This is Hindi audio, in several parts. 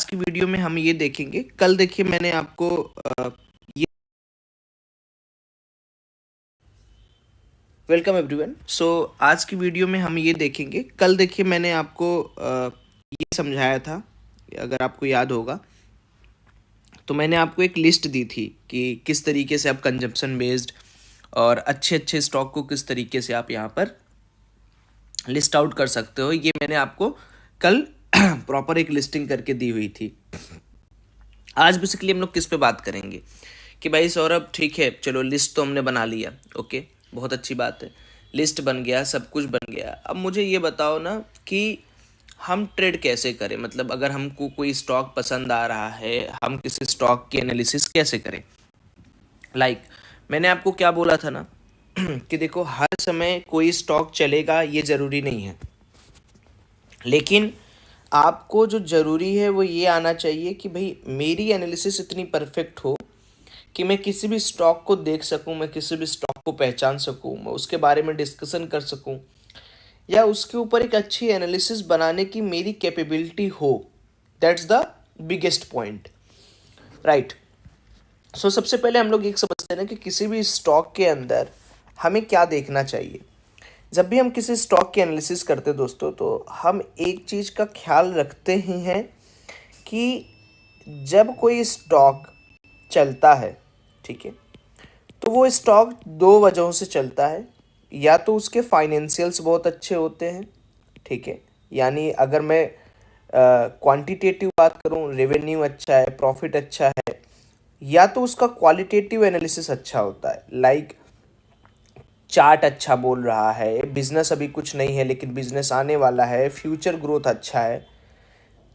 की वीडियो में हम ये देखेंगे, कल देखिए मैंने आपको ये वेलकम एवरीवन। सो आज की वीडियो में हम ये देखेंगे, कल देखिए मैंने आपको ये समझाया था, अगर आपको याद होगा तो मैंने आपको एक लिस्ट दी थी कि किस तरीके से आप कंजम्पशन बेस्ड और अच्छे अच्छे स्टॉक को किस तरीके से आप यहाँ पर लिस्ट आउट कर सकते हो। ये मैंने आपको कल प्रॉपर एक लिस्टिंग करके दी हुई थी। आज बेसिकली हम लोग किस पे बात करेंगे कि भाई सौरभ ठीक है, चलो लिस्ट तो हमने बना लिया, ओके बहुत अच्छी बात है, लिस्ट बन गया, सब कुछ बन गया। अब मुझे ये बताओ ना कि हम ट्रेड कैसे करें, मतलब अगर हमको कोई स्टॉक पसंद आ रहा है, हम किसी स्टॉक की एनालिसिस कैसे करें। मैंने आपको क्या बोला था ना कि देखो हर समय कोई स्टॉक चलेगा ये ज़रूरी नहीं है, लेकिन आपको जो ज़रूरी है वो ये आना चाहिए कि भाई मेरी एनालिसिस इतनी परफेक्ट हो कि मैं किसी भी स्टॉक को देख सकूं, मैं किसी भी स्टॉक को पहचान सकूं, मैं उसके बारे में डिस्कशन कर सकूं, या उसके ऊपर एक अच्छी एनालिसिस बनाने की मेरी कैपेबिलिटी हो। That's the biggest point, right. So सबसे पहले हम लोग एक समझते हैं ना कि किसी भी स्टॉक के अंदर हमें क्या देखना चाहिए। जब भी हम किसी स्टॉक की एनालिसिस करते हैं दोस्तों, तो हम एक चीज़ का ख्याल रखते ही हैं कि जब कोई स्टॉक चलता है, ठीक है, तो वो स्टॉक दो वजहों से चलता है। या तो उसके फाइनेंशियल्स बहुत अच्छे होते हैं, ठीक है, यानी अगर मैं क्वांटिटेटिव बात करूं, रेवेन्यू अच्छा है, प्रॉफिट अच्छा है, या तो उसका क्वालिटेटिव एनालिसिस अच्छा होता है, चार्ट अच्छा बोल रहा है, बिजनेस अभी कुछ नहीं है लेकिन बिजनेस आने वाला है, फ्यूचर ग्रोथ अच्छा है,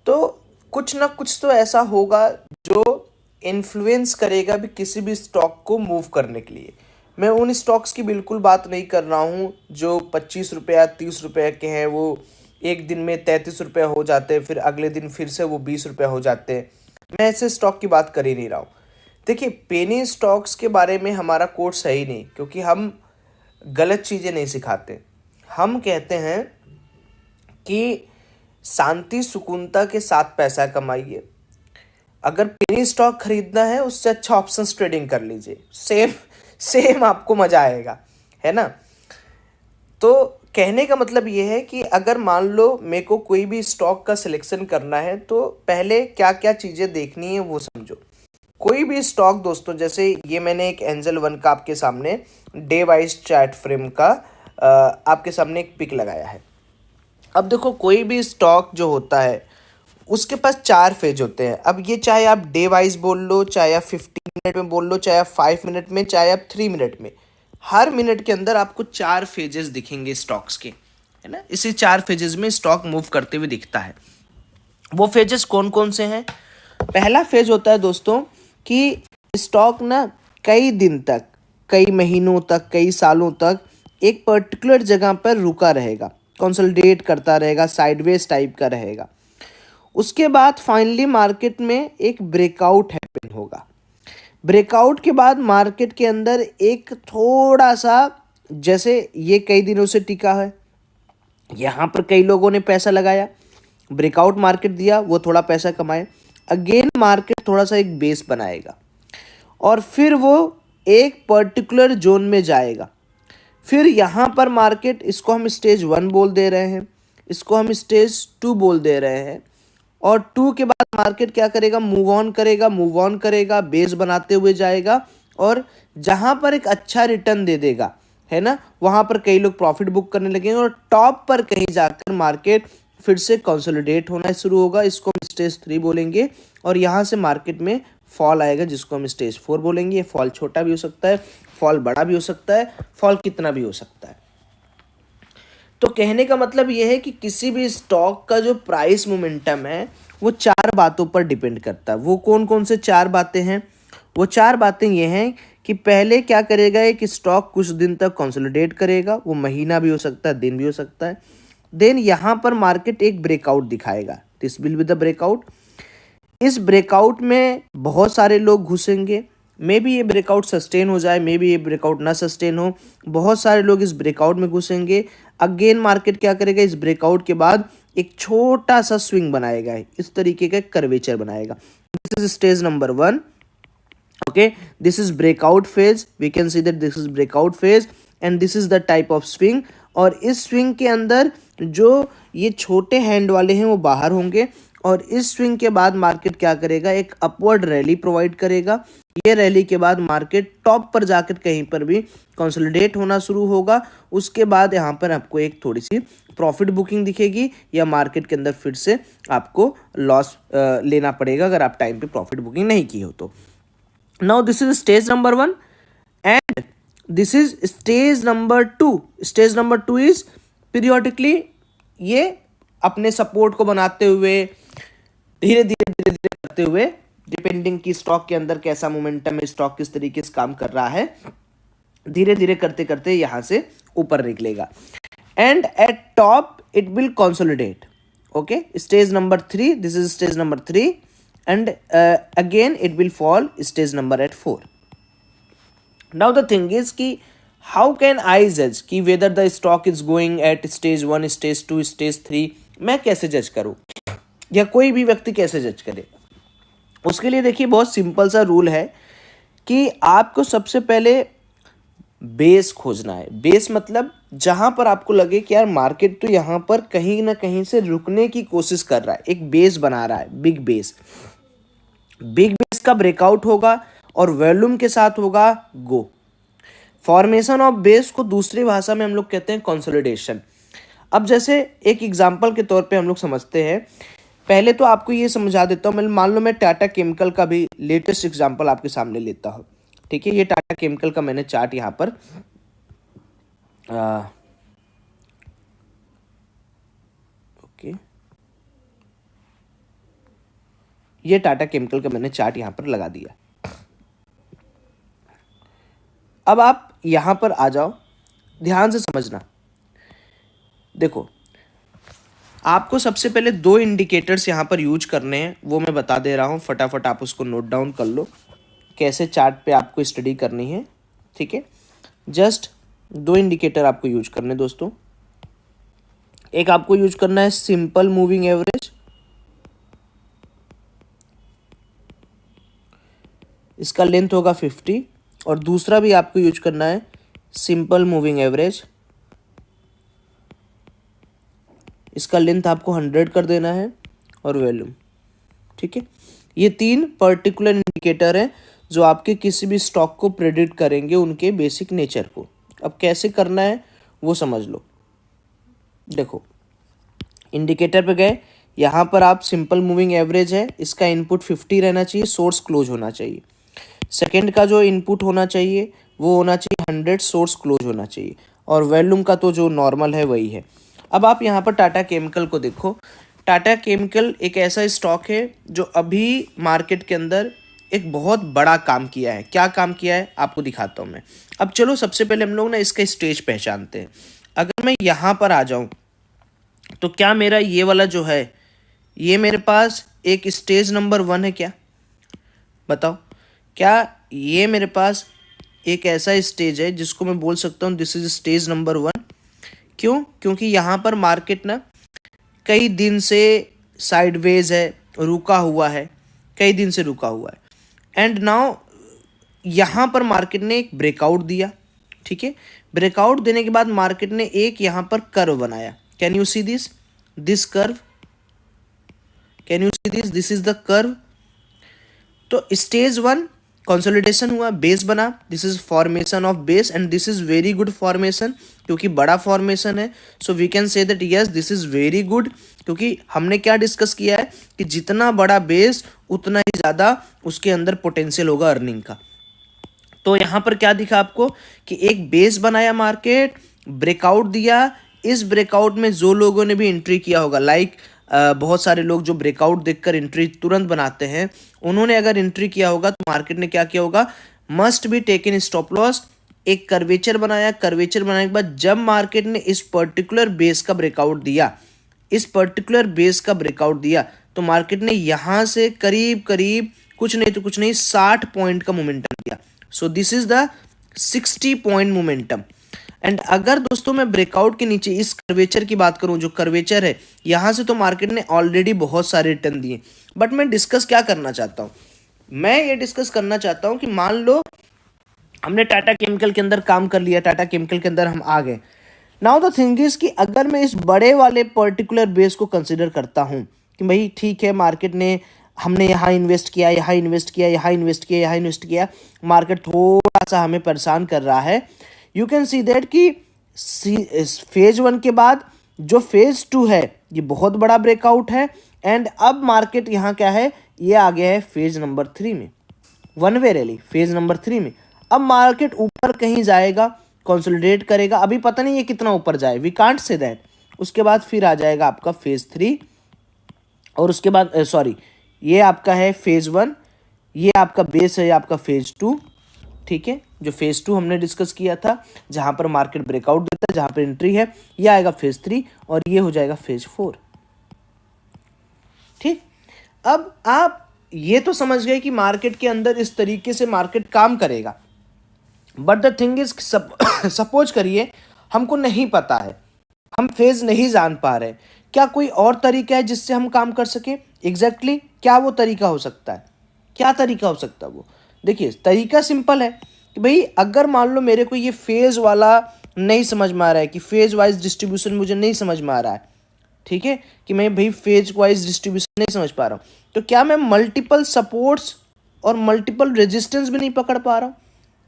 तो कुछ ना कुछ तो ऐसा होगा जो इन्फ्लुएंस करेगा भी किसी भी स्टॉक को मूव करने के लिए। मैं उन स्टॉक्स की बिल्कुल बात नहीं कर रहा हूँ जो 25 रुपया 30 रुपये के हैं, वो एक दिन में 33 रुपये हो जाते हैं, फिर अगले दिन फिर से वो 20 रुपये हो जाते हैं। मैं ऐसे स्टॉक की बात कर ही नहीं रहा हूँ। देखिए पेनी स्टॉक्स के बारे में हमारा कोर्स है ही नहीं, क्योंकि हम गलत चीज़ें नहीं सिखाते। हम कहते हैं कि शांति सुकूनता के साथ पैसा कमाइए। अगर पेनी स्टॉक खरीदना है उससे अच्छा ऑप्शंस ट्रेडिंग कर लीजिए, सेम सेम आपको मजा आएगा, है ना। तो कहने का मतलब ये है कि अगर मान लो मेरे को कोई भी स्टॉक का सिलेक्शन करना है तो पहले क्या क्या चीज़ें देखनी है वो समझो। कोई भी स्टॉक दोस्तों, जैसे ये मैंने एक एंजल वन का आपके सामने डे वाइज चार्ट फ्रेम का आपके सामने एक पिक लगाया है। अब देखो कोई भी स्टॉक जो होता है उसके पास 4 फेज होते हैं। अब ये चाहे आप डे वाइज बोल लो, चाहे आप 15 मिनट में बोल लो, चाहे आप 5 मिनट में, चाहे आप 3 मिनट में, हर मिनट के अंदर आपको 4 फेजेस दिखेंगे स्टॉक्स के, है ना। इसी 4 फेजेस में स्टॉक मूव करते हुए दिखता है। वो फेजेस कौन कौन से हैं? पहला फेज होता है दोस्तों कि स्टॉक ना कई दिन तक, कई महीनों तक, कई सालों तक एक पर्टिकुलर जगह पर रुका रहेगा, कंसोलिडेट करता रहेगा, साइडवेज टाइप का रहेगा। उसके बाद फाइनली मार्केट में एक ब्रेकआउट हैपन होगा। ब्रेकआउट के बाद मार्केट के अंदर एक थोड़ा सा, जैसे ये कई दिनों से टिका है, यहाँ पर कई लोगों ने पैसा लगाया, ब्रेकआउट मार्केट दिया, वो थोड़ा पैसा कमाए, अगेन मार्केट थोड़ा सा एक बेस बनाएगा और फिर वो एक पर्टिकुलर जोन में जाएगा। फिर यहाँ पर मार्केट, इसको हम स्टेज 1 बोल दे रहे हैं, इसको हम स्टेज 2 बोल दे रहे हैं, और 2 के बाद मार्केट क्या करेगा? मूव ऑन करेगा, बेस बनाते हुए जाएगा, और जहाँ पर एक अच्छा रिटर्न दे देगा, है ना, वहाँ पर कई लोग प्रॉफिट बुक करने लगेंगे और टॉप पर कहीं जाकर मार्केट फिर से कंसोलिडेट होना शुरू होगा। इसको हम स्टेज 3 बोलेंगे, और यहाँ से मार्केट में फॉल आएगा जिसको हम स्टेज 4 बोलेंगे। ये फॉल छोटा भी हो सकता है, फॉल बड़ा भी हो सकता है, फॉल कितना भी हो सकता है। तो कहने का मतलब यह है कि किसी भी स्टॉक का जो प्राइस मोमेंटम है वो 4 बातों पर डिपेंड करता है। वो कौन कौन से 4 बातें हैं? वो 4 बातें ये हैं कि पहले क्या करेगा, एक स्टॉक कुछ दिन तक कंसोलिडेट करेगा, वो महीना भी हो सकता है, दिन भी हो सकता है। देन यहाँ पर मार्केट एक ब्रेकआउट दिखाएगा, this will be the breakout. इस ब्रेकआउट में बहुत सारे लोग घुसेंगे, मे बी ये ब्रेकआउट सस्टेन हो जाए, मे बी ये ब्रेकआउट ना सस्टेन हो, बहुत सारे लोग इस ब्रेकआउट में घुसेंगे। अगेन मार्केट क्या करेगा, इस ब्रेकआउट के बाद एक छोटा सा स्विंग बनाएगा, इस तरीके का कर्वेचर बनाएगा। This is stage number 1। okay, this is breakout phase, we can see that this is breakout phase and this is the type of swing। और इस स्विंग के अंदर जो ये छोटे हैंड वाले हैं वो बाहर होंगे और इस स्विंग के बाद मार्केट क्या करेगा, एक अपवर्ड रैली प्रोवाइड करेगा। ये रैली के बाद मार्केट टॉप पर जाकर कहीं पर भी कंसोलिडेट होना शुरू होगा। उसके बाद यहाँ पर आपको एक थोड़ी सी प्रॉफिट बुकिंग दिखेगी या मार्केट के अंदर फिर से आपको लॉस लेना पड़ेगा अगर आप टाइम पे प्रॉफिट बुकिंग नहीं की हो तो। Now this is stage number 1 and this is stage number 2। stage number 2 is periodically ये अपने सपोर्ट को बनाते हुए धीरे धीरे करते हुए, डिपेंडिंग की स्टॉक के अंदर कैसा मोमेंटम है, स्टॉक किस तरीके से काम कर रहा है, धीरे धीरे करते करते यहां से ऊपर निकलेगा and eight top it will consolidate. Okay, stage number 3, this is stage number 3 and again it will fall stage number at 4। now the thing is कि how can I judge कि whether the stock is going at stage 1, stage 2, stage 3, मैं कैसे जज करूँ या कोई भी व्यक्ति कैसे जज करे? उसके लिए देखिए बहुत सिंपल सा रूल है कि आपको सबसे पहले बेस खोजना है। बेस मतलब जहां पर आपको लगे कि यार मार्केट तो यहां पर कहीं ना कहीं से रुकने की कोशिश कर रहा है, एक बेस बना रहा है, बिग बेस। बिग बेस का ब्रेकआउट होगा और वॉल्यूम के साथ होगा गो। फॉर्मेशन ऑफ बेस को दूसरी भाषा में हम लोग कहते हैं कंसोलिडेशन। अब जैसे एक एग्जांपल के तौर पे हम लोग समझते हैं, पहले तो आपको ये समझा देता हूँ। मैं मान लो मैं टाटा केमिकल का भी लेटेस्ट एग्जांपल आपके सामने लेता हूँ। ठीक है, ये टाटा केमिकल का मैंने चार्ट यहाँ पर ओके, ये टाटा केमिकल का मैंने चार्ट यहाँ पर लगा दिया। अब आप यहाँ पर आ जाओ, ध्यान से समझना। देखो, आपको सबसे पहले 2 इंडिकेटर्स यहाँ पर यूज करने हैं, वो मैं बता दे रहा हूँ, फटाफट आप उसको नोट डाउन कर लो कैसे चार्ट पे आपको स्टडी करनी है। ठीक है, जस्ट 2 इंडिकेटर आपको यूज करने दोस्तों। एक आपको यूज करना है सिंपल मूविंग एवरेज, इसका लेंथ होगा 50, और दूसरा भी आपको यूज करना है सिंपल मूविंग एवरेज, इसका लेंथ आपको 100 कर देना है और वॉल्यूम। ठीक है, ये 3 पर्टिकुलर इंडिकेटर हैं जो आपके किसी भी स्टॉक को प्रेडिक्ट करेंगे, उनके बेसिक नेचर को। अब कैसे करना है वो समझ लो। देखो, इंडिकेटर पे गए, यहाँ पर आप सिंपल मूविंग एवरेज है, इसका इनपुट 50 रहना चाहिए, सोर्स क्लोज होना चाहिए। सेकंड का जो इनपुट होना चाहिए वो होना चाहिए 100, सोर्स क्लोज होना चाहिए, और वॉल्यूम का तो जो नॉर्मल है वही है। अब आप यहाँ पर टाटा केमिकल को देखो। टाटा केमिकल एक ऐसा स्टॉक है जो अभी मार्केट के अंदर एक बहुत बड़ा काम किया है। क्या काम किया है आपको दिखाता हूँ मैं। अब चलो सबसे पहले हम लोग ना इसका स्टेज पहचानते हैं। अगर मैं यहाँ पर आ जाऊँ तो क्या मेरा ये वाला जो है ये मेरे पास एक स्टेज नंबर 1 है क्या? बताओ, क्या ये मेरे पास एक ऐसा स्टेज है जिसको मैं बोल सकता हूँ दिस इज स्टेज नंबर 1? क्यों? क्योंकि यहाँ पर मार्केट ना कई दिन से साइडवेज है, रुका हुआ है, कई दिन से रुका हुआ है, एंड नाउ यहाँ पर मार्केट ने एक ब्रेकआउट दिया। ठीक है, ब्रेकआउट देने के बाद मार्केट ने एक यहाँ पर कर्व बनाया। Can you see this curve? Can you see this is the curve. तो स्टेज 1 कंसोलिडेशन हुआ, बेस बना, this is formation of base and this is very good formation, क्योंकि बड़ा फॉर्मेशन है। So we can say that yes this is very good, क्योंकि हमने क्या डिस्कस किया है कि जितना बड़ा बेस उतना ही ज़्यादा उसके अंदर पोटेंशियल होगा अर्निंग का। तो यहाँ पर क्या दिखा आपको कि एक बेस बनाया, मार्केट ब्रेकआउट दिया। इस ब्रेकआउट में जो लोगों ने भी एंट्री किया होगा, लाइक बहुत सारे लोग जो ब्रेकआउट देखकर एंट्री तुरंत बनाते हैं, उन्होंने अगर एंट्री किया होगा तो मार्केट ने क्या किया होगा, must be taken stop loss. एक कर्वेचर बनाया, कर्वेचर बनाने के बाद जब मार्केट ने इस पर्टिकुलर बेस का ब्रेकआउट दिया, इस पर्टिकुलर बेस का ब्रेकआउट दिया, तो मार्केट ने यहां से करीब करीब कुछ नहीं तो कुछ नहीं 60 पॉइंट का मोमेंटम दिया। So this is the 60 point momentum and अगर दोस्तों मैं ब्रेकआउट के नीचे इस कर्वेचर की बात करूं, जो कर्वेचर है यहां से, तो मार्केट ने ऑलरेडी बहुत सारे रिटर्न दिए। बट मैं डिस्कस क्या करना चाहता हूं, मैं ये डिस्कस करना चाहता हूं कि मान लो हमने टाटा केमिकल के अंदर काम कर लिया, टाटा केमिकल के अंदर हम आ गए। नाउ द थिंग इज कि अगर मैं इस बड़े वाले पर्टिकुलर बेस को कंसिडर करता हूं कि भाई ठीक है, मार्केट ने, हमने यहाँ इन्वेस्ट किया, यहाँ इन्वेस्ट किया, यहाँ इन्वेस्ट किया, यहाँ इन्वेस्ट किया, मार्केट थोड़ा सा हमें परेशान कर रहा है। यू कैन सी दैट कि फेज 1 के बाद जो फेज 2 है ये बहुत बड़ा ब्रेकआउट है। एंड अब मार्केट यहाँ क्या है, ये आ गया है फेज नंबर 3 में, one way rally phase number 3 में। अब मार्केट ऊपर कहीं जाएगा, कंसोलिडेट करेगा, अभी पता नहीं ये कितना ऊपर जाए, वी कांट से दैट। उसके बाद फिर आ जाएगा आपका फेज 3, और उसके बाद सॉरी, ये आपका है फेज 1, ये आपका बेस है आपका फेज 2, ठीक है, जो फेज 2 हमने डिस्कस किया था, जहां पर मार्केट ब्रेकआउट देता है, जहां पर एंट्री है, ये आएगा फेज 3 और ये हो जाएगा फेज 4। ठीक, अब आप ये तो समझ गए कि मार्केट के अंदर इस तरीके से मार्केट काम करेगा। But the thing is, suppose करिए हमको नहीं पता है, हम फेज नहीं जान पा रहे, क्या कोई और तरीका है जिससे हम काम कर सके? एग्जैक्टली क्या वो तरीका हो सकता है? क्या तरीका हो सकता है वो? देखिए तरीका सिंपल है कि भाई अगर मान लो मेरे को ये फेज वाला नहीं समझ में आ रहा है, कि फेज वाइज डिस्ट्रीब्यूशन मुझे नहीं समझ में आ रहा है, ठीक है, कि मैं भाई फेज वाइज डिस्ट्रीब्यूशन नहीं समझ पा रहा हूँ, तो क्या मैं मल्टीपल सपोर्ट्स और मल्टीपल रेजिस्टेंस भी नहीं पकड़ पा रहा हूँ?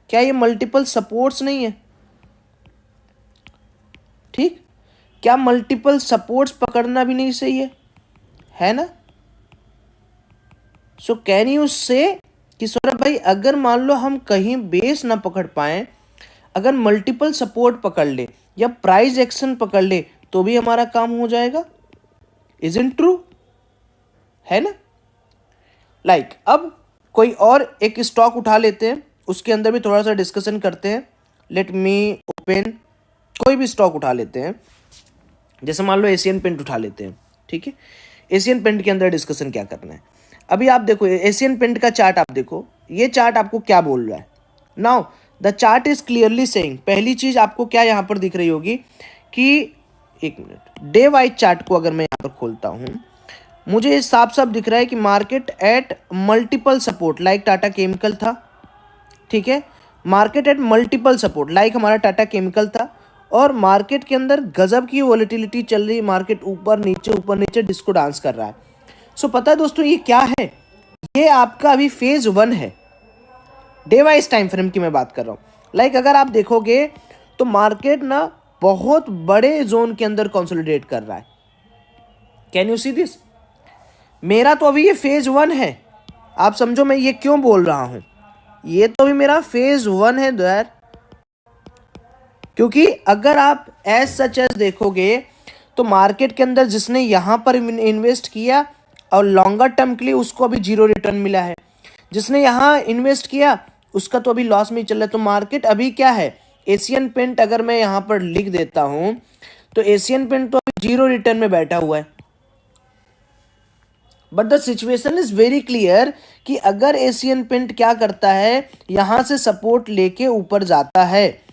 क्या ये मल्टीपल सपोर्ट्स नहीं है? ठीक, क्या मल्टीपल सपोर्ट्स पकड़ना भी नहीं सही है ना? सो कैन यू से कि सौरभ भाई अगर मान लो हम कहीं बेस ना पकड़ पाए, अगर मल्टीपल सपोर्ट पकड़ ले या प्राइस एक्शन पकड़ ले तो भी हमारा काम हो जाएगा? Isn't true? है ना? लाइक अब कोई और एक स्टॉक उठा लेते हैं, उसके अंदर भी थोड़ा सा डिस्कशन करते हैं। लेट मी ओपन, कोई भी स्टॉक उठा लेते हैं, जैसे मान लो एशियन पेंट उठा लेते हैं, ठीक है। एशियन पेंट के अंदर डिस्कशन क्या करना है, अभी आप देखो एशियन पेंट का चार्ट, आप देखो ये चार्ट आपको क्या बोल रहा है। Now the chart is clearly saying, पहली चीज आपको क्या यहाँ पर दिख रही होगी कि, एक मिनट, डे वाइज चार्ट को अगर मैं यहाँ पर खोलता हूँ, मुझे साफ साफ दिख रहा है कि market at multiple support, like Tata chemical था, ठीक है, market at multiple support like हमारा टाटा केमिकल था, और मार्केट के अंदर गजब की वॉलेटिलिटी चल रही है, मार्केट ऊपर नीचे डिस्को डांस कर रहा है। सो पता है दोस्तों ये क्या है? ये आपका अभी फेज 1 है, डे वाइज टाइम फ्रेम की मैं बात कर रहा हूँ। लाइक अगर आप देखोगे तो मार्केट ना बहुत बड़े जोन के अंदर कंसोलिडेट कर रहा है। Can you see this? मेरा तो अभी ये फेज 1 है, आप समझो मैं ये क्यों बोल रहा हूं, ये तो भी मेरा फेज 1 है यार। क्योंकि अगर आप एज सच एज देखोगे तो मार्केट के अंदर जिसने यहां पर इन्वेस्ट किया और लॉन्गर टर्म के लिए उसको अभी 0 रिटर्न मिला है, जिसने यहां इन्वेस्ट किया उसका तो अभी लॉस में ही चल रहा है। तो मार्केट अभी क्या है, एशियन पेंट अगर मैं यहां पर लिख देता हूं तो एशियन पेंट तो अभी 0 रिटर्न में बैठा हुआ है। But the situation is very clear कि अगर एशियन पेंट क्या करता है, यहां से सपोर्ट लेके ऊपर जाता है,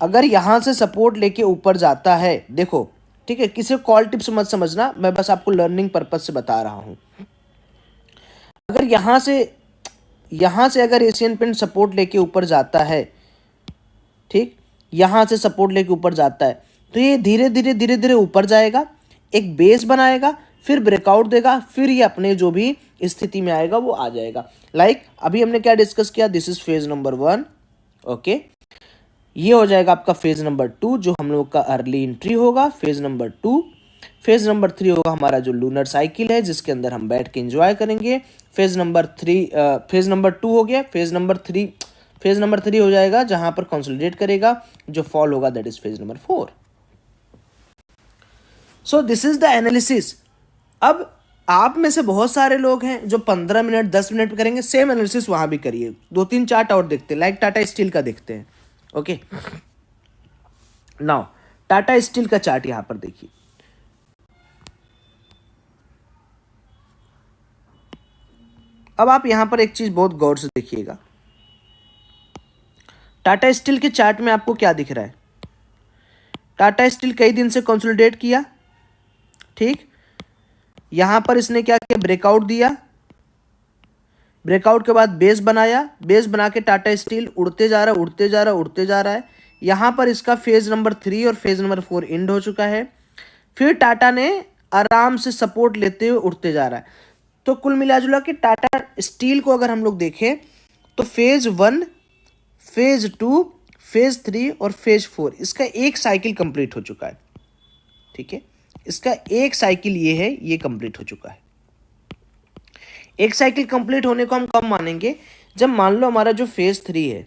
अगर यहां से सपोर्ट लेके ऊपर जाता है, देखो ठीक है, किसी कॉल टिप्स मत समझना, मैं बस आपको लर्निंग पर्पज से बता रहा हूं। अगर यहां से अगर एशियन पेंट सपोर्ट लेके ऊपर जाता है, ठीक, यहां से सपोर्ट लेके ऊपर जाता है, तो ये धीरे धीरे ऊपर जाएगा, एक बेस बनाएगा, फिर ब्रेकआउट देगा, फिर ये अपने जो भी स्थिति में आएगा वो आ जाएगा। लाइक अभी हमने क्या डिस्कस किया, this is phase number 1, okay, ये हो जाएगा आपका फेज नंबर 2 जो हम लोग का अर्ली एंट्री होगा, फेज नंबर 2, फेज नंबर 3 होगा हमारा जो लूनर साइकिल है जिसके अंदर हम बैठ के एंजॉय करेंगे, फेज नंबर 2 हो गया, फेज नंबर 3 हो जाएगा जहां पर कंसोलिडेट करेगा, जो फॉल होगा that is phase number 4। So this is the analysis. अब आप में से बहुत सारे लोग हैं जो 15 मिनट 10 मिनट करेंगे, सेम एनालिसिस वहां भी करिए, 2-3 चार्ट और देखते हैं, लाइक टाटा स्टील का देखते हैं, ओके। नाउ टाटा स्टील का चार्ट यहां पर देखिए, अब आप यहां पर एक चीज बहुत गौर से देखिएगा, टाटा स्टील के चार्ट में आपको क्या दिख रहा है, टाटा स्टील कई दिन से कंसोलिडेट किया, ठीक। यहां पर इसने क्या किया, ब्रेकआउट दिया, ब्रेकआउट के बाद बेस बनाया, बेस बना के टाटा स्टील उड़ते जा रहा है, उड़ते जा रहा है, उड़ते जा रहा है। यहां पर इसका फेज नंबर 3 और फेज नंबर 4 एंड हो चुका है। फिर टाटा ने आराम से सपोर्ट लेते हुए उड़ते जा रहा है। तो कुल मिला जुला के टाटा स्टील को अगर हम लोग देखें तो फेज 1, फेज 2, फेज 3 और फेज 4 इसका एक साइकिल कंप्लीट हो चुका है, ठीक है। इसका एक साइकिल ये है, ये कंप्लीट हो चुका है। एक साइकिल कंप्लीट होने को हम कब मानेंगे, जब मान लो हमारा जो फेज 3 है,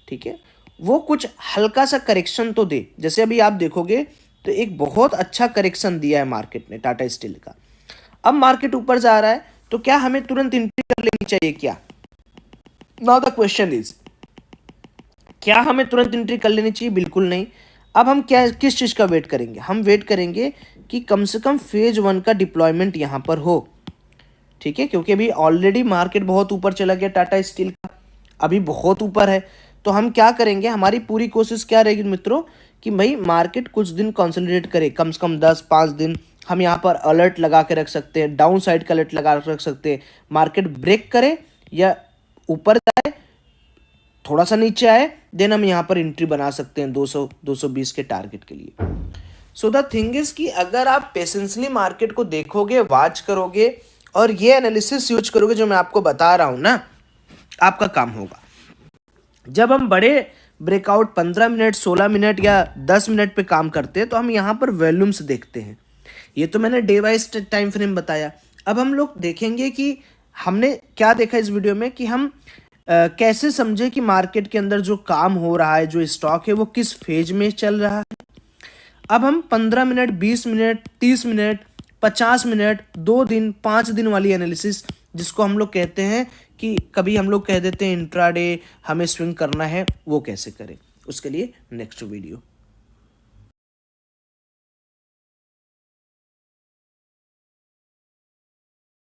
ठीक है, वो कुछ हल्का सा करेक्शन तो दे। जैसे अभी आप देखोगे तो एक बहुत अच्छा करेक्शन दिया है मार्केट ने टाटा स्टील का। अब मार्केट ऊपर जा रहा है तो क्या हमें तुरंत एंट्री कर लेनी चाहिए क्या? नाउ द क्वेश्चन इज, क्या हमें तुरंत एंट्री कर लेनी चाहिए? बिल्कुल नहीं। अब हम क्या, किस चीज का वेट करेंगे? हम वेट करेंगे कि कम से कम फेज 1 का डिप्लॉयमेंट यहां पर हो, ठीक है, क्योंकि अभी ऑलरेडी मार्केट बहुत ऊपर चला गया, टाटा स्टील का अभी बहुत ऊपर है। तो हम क्या करेंगे, हमारी पूरी कोशिश क्या रहेगी मित्रों कि भाई मार्केट कुछ दिन कंसोलिडेट करे, कम से कम 10-5 दिन हम यहाँ पर अलर्ट लगा के रख सकते हैं, डाउन साइड का अलर्ट लगा के रख सकते हैं। मार्केट ब्रेक करे या ऊपर जाए, थोड़ा सा नीचे आए, देन हम यहाँ पर एंट्री बना सकते हैं 200-220 के टारगेट के लिए। सो द थिंग इज कि अगर आप पेशेंसली मार्केट को देखोगे, वॉच करोगे और ये एनालिसिस यूज करोगे जो मैं आपको बता रहा हूं ना, आपका काम होगा। जब हम बड़े ब्रेकआउट 15 मिनट, 16 मिनट या 10 मिनट पे काम करते हैं तो हम यहाँ पर वॉल्यूम्स देखते हैं। ये तो मैंने डे वाइज टाइम फ्रेम बताया। अब हम लोग देखेंगे कि हमने क्या देखा इस वीडियो में, कि हम कैसे समझे कि मार्केट के अंदर जो काम हो रहा है, जो स्टॉक है, वो किस फेज में चल रहा है। अब हम 15 मिनट, 20 मिनट, 30 मिनट, 50 मिनट, 2 दिन, 5 दिन वाली एनालिसिस, जिसको हम लोग कहते हैं कि कभी हम लोग कह देते हैं इंट्राडे, हमें स्विंग करना है, वो कैसे करें, उसके लिए नेक्स्ट वीडियो।